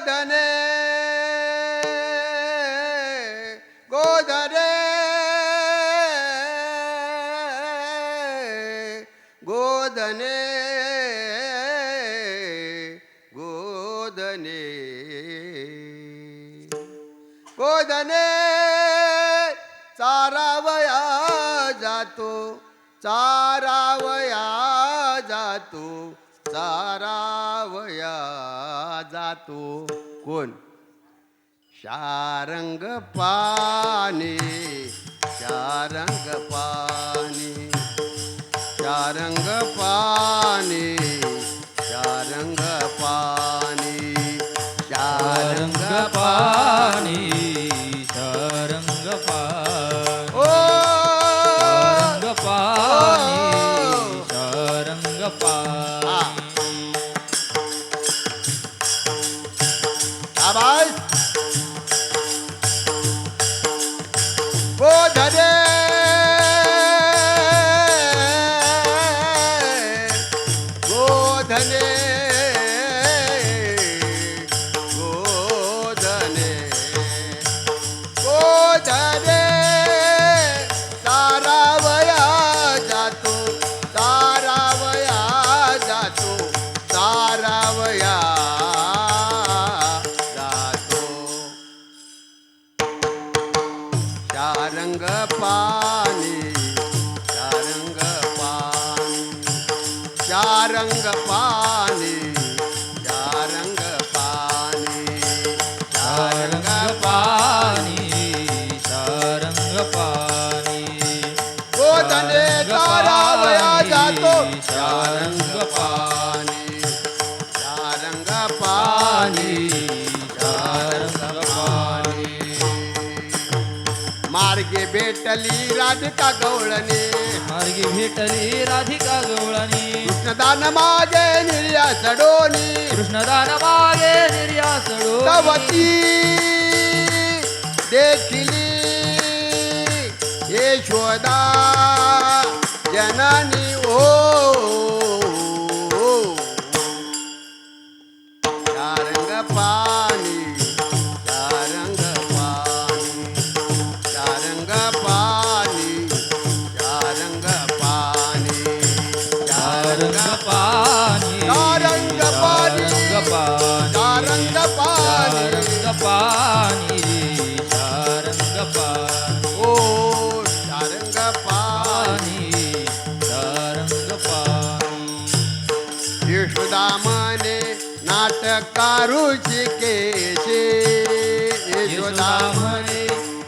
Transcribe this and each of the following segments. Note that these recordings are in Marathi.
गोधने गोधने गोधने गोधने गोधने चारावया जातो चारावया जातो चारावया जातो कोण शारंग पाणी शारंग पाणी शारंग पाणी शारंग पाणी शारंग पाणी शारंग पाणी ओ शारंग पाणी आवाज गोधने गोधने गोधने गोधने तारावया जातो तारावया जातो तारावया जातो शारंग पाणी शारंग पाणी शारंग पाणी शारंग पाणी शारंग पाणी शारंग पाणी गोधने तारावया जातो शारंग पाणी शारंग पाणी शारंग पाणी मार्गे भेटली राधिका गवळणी मार्गी भेटली राधिका गवळणी कृष्णदान मागे निर्या चढोनी कृष्णदान मागे निर्यासडो तवती देखिली यशोदा जननी ओ शारंग पाणी शारंग पाणी शारंग पाणी शारंग पाणी शारंग पाणी शारंग पाणी शारंग पाणी शारंग पाणी शारंग पाणी ओ शारंग पाणी शारंग पाणी यशोदा म्हणे नाटकारू शिकेशे यशोदा म्हणे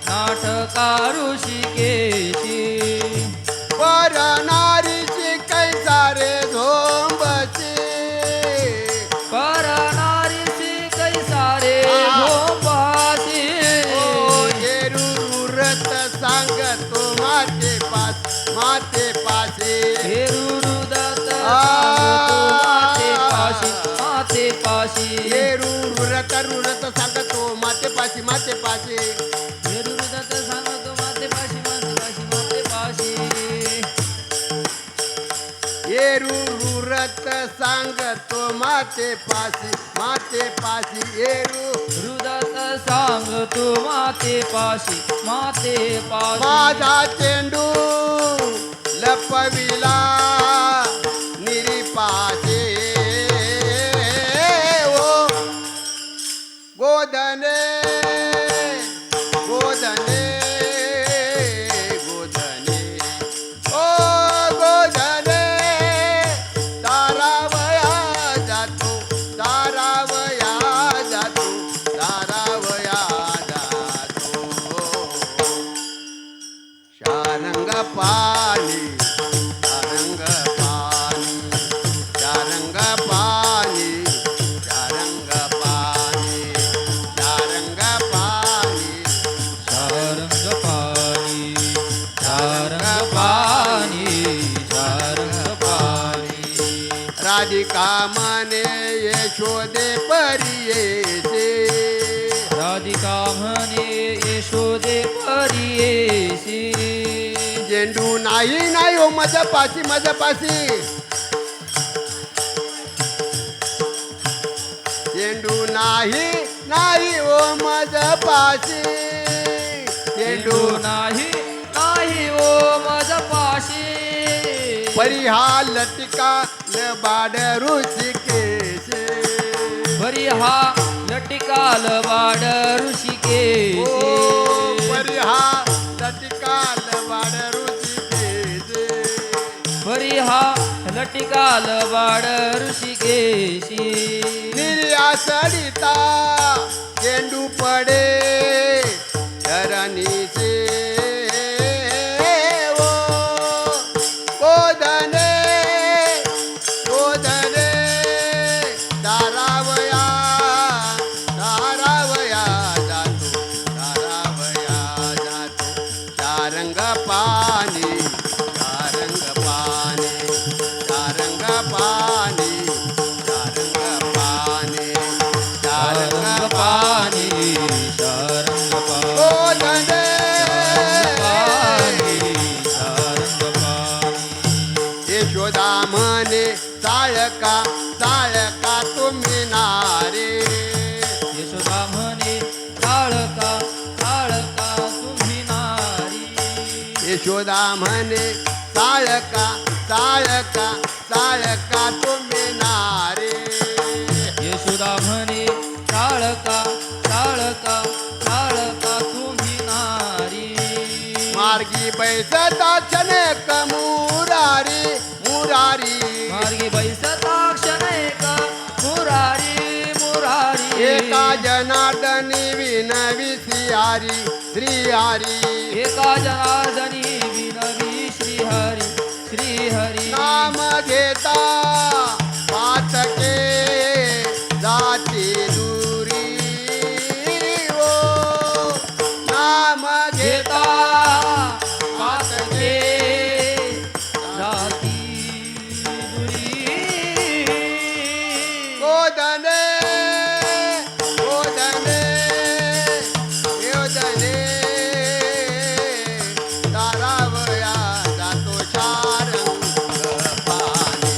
नाटकारू शिकेशी पर नारीची कैसारे झोंबचे परनारीसी कैसारे झोंबासी येरुरत सांगतो माते पासे हेरुदत माते पाशी येरुरत रुरत सांगतो माते पाशी हेरुदत सांगतो माते पाशी येरुरत सांगतो माते पाशी येरू हृदत सांगतो माते पाशी माझा चेंडू लपविला निरीपासे ओ गोधने गोधने गोधने ओ गोधने तारावया जातो तारावया जातो तारावया जातो शारंग पाणी शारंग पाणी शारंग पाणी शारंग पाणी शारंग पाणी शारंग पाणी शारंग पाणी शारंग पाणी राधिका म्हणे यशोदे परियेसे राधिका म्हणे यशोदे परियेसी झेंडू नाही नाही हो माझ्या पाशी झेंडू नाही मज पाशी झेंडू नाही नाही ओ मज पाशी परिहा लटिका बाड ऋषिकेश बरी हा लटिकाल वाड ओ ऋषिकेश परिहा लटिका बाड ऋषिकेश बरी हा लटिकाल वाड ऋषिकेशी निर्यासडिता चेंडू पडे धरणीचे ओ गोधने गोधने दारावया दारावया जातो दारावया जातो चारंग पाणी चारंग पाणी चारंग पाणी चारंग पाणी चारंग पाणी शारंग पाणी गोधने यशोदा म्हणे चाळका चाळका तुम्ही नारे यशोदा म्हणे काळका काळका तुम्ही नारी यशोदा म्हणे चाळका चाळका चाळका तुम्ही नारे यशोदा म्हणे काळका काळका काळका तुम्ही नारी मार्गी बैसता क्षणेक मुरारी मुरारी मार्गी बैसता क्षणैक मुरारी मुरारी एका जनार्दनी विनवी श्रीहारी श्रीहारी एका जनार्दनी विनवी श्रीहरी श्रीहरी नाम घेता पातके जाती दुरी ओ नाम घेता घेता पातके जाती दुरी गोधने गोधने योधने तारावया जातो शारंग पाणी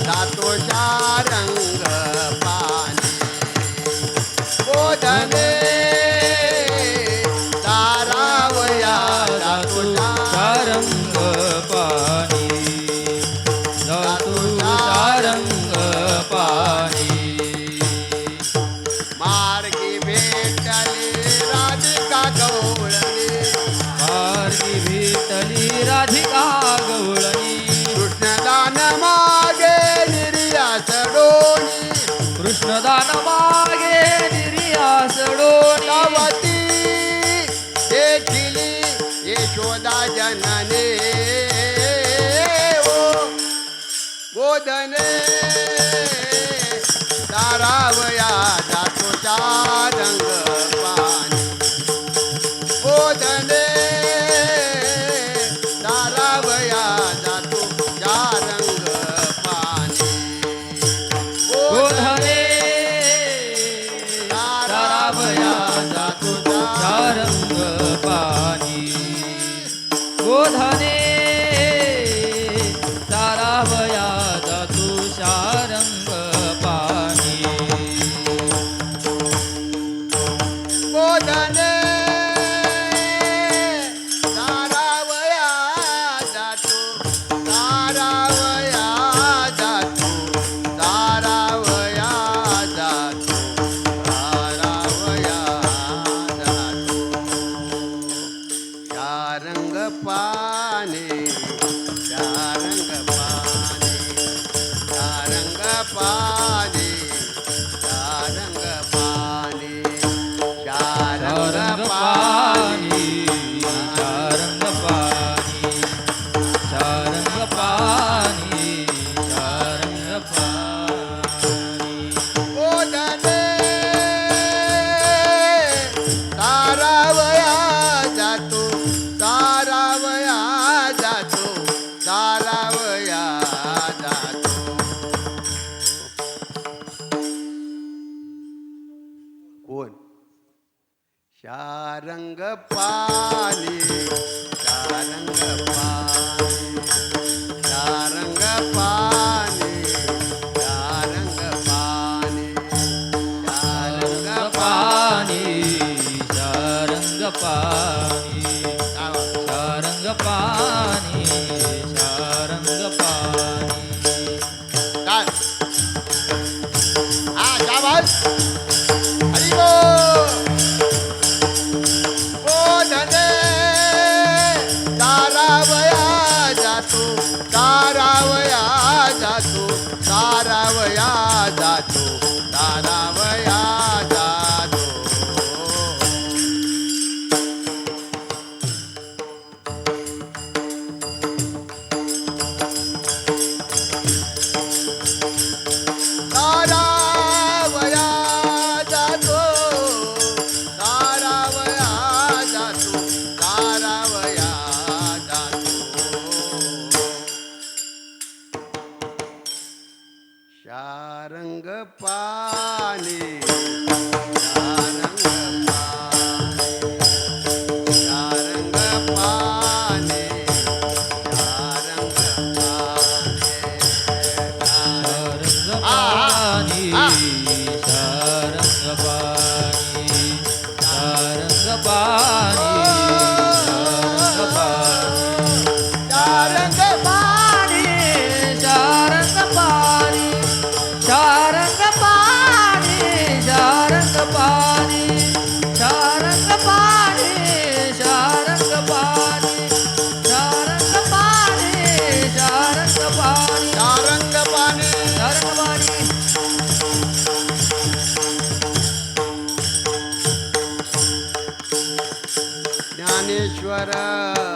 जातो शारंग पाणी गोधने तारावया जातो शारंग पाणी जातो शारंग पाणी मार्गी भेटली राधिका गवळणी मार्गी भेटली राधिका गवळणी कृष्णदान मागे निर्यास डोणी कृष्णदान मागे निर्यास डोनी गावती देखिली यशोदा जनने ओ गोधने तारावया जातो चारंग पाणी गोधने तारावया जातो चारंग पाणी गोधने तारावया जातो शारंग पाणी गोधने तारावया जातो शारंग पाणी गोधने तारावया जातो तारावया जातो तारावया जातो तारावया जातो शारंग पाणी शारंग पाणी शारंग पाणी शारंग पाणी शारंग पाणी शारंग पाणी शारंग पाणी शारंग पाणी गोधने तारावया जातो तारावया जातो तारावया जातो कोण शारंग पाणी शारंग पाणी शारंग पाणी शारंग पाणी शारंग पाणी तारावया जातो तारावया जातो तारावया जातो तारावया जातो तारावया जातो शारंग पाणी शारंग पाणी ज्ञानेश्वर